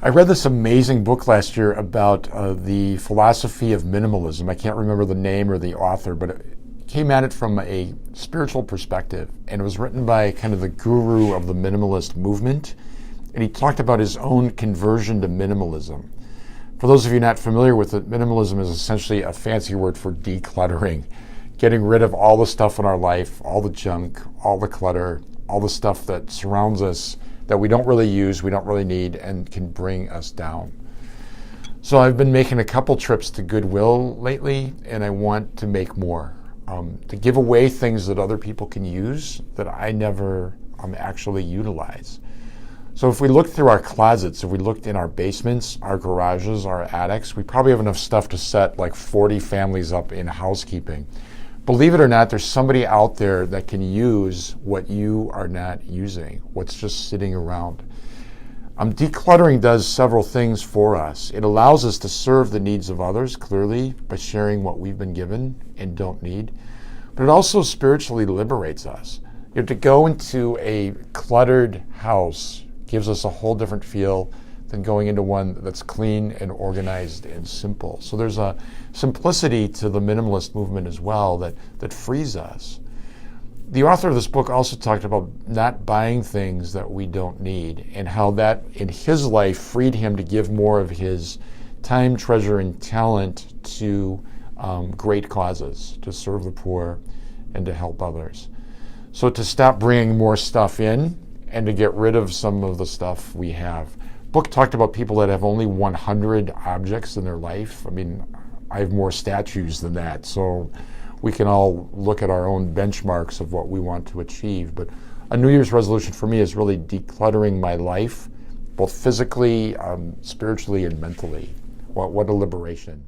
I read this amazing book last year about the philosophy of minimalism. I can't remember the name or the author, but it came at it from a spiritual perspective. And it was written by kind of the guru of the minimalist movement. And he talked about his own conversion to minimalism. For those of you not familiar with it, minimalism is essentially a fancy word for decluttering. Getting rid of all the stuff in our life, all the junk, all the clutter, all the stuff that surrounds us that we don't really use, we don't really need, and can bring us down. So I've been making a couple trips to Goodwill lately, and I want to make more. To give away things that other people can use that I never actually utilize. So if we look through our closets, if we looked in our basements, our garages, our attics, we probably have enough stuff to set like 40 families up in housekeeping. Believe it or not, there's somebody out there that can use what you are not using, what's just sitting around. Decluttering does several things for us. It allows us to serve the needs of others, clearly, by sharing what we've been given and don't need. But it also spiritually liberates us. To go into a cluttered house gives us a whole different feel than going into one that's clean and organized and simple. So there's a simplicity to the minimalist movement as well that frees us. The author of this book also talked about not buying things that we don't need and how that in his life freed him to give more of his time, treasure, and talent to great causes, to serve the poor and to help others. So to stop bringing more stuff in and to get rid of some of the stuff we have. Book talked about people that have only 100 objects in their life. I mean, I have more statues than that, so we can all look at our own benchmarks of what we want to achieve. But a New Year's resolution for me is really decluttering my life, both physically, spiritually, and mentally. What a liberation.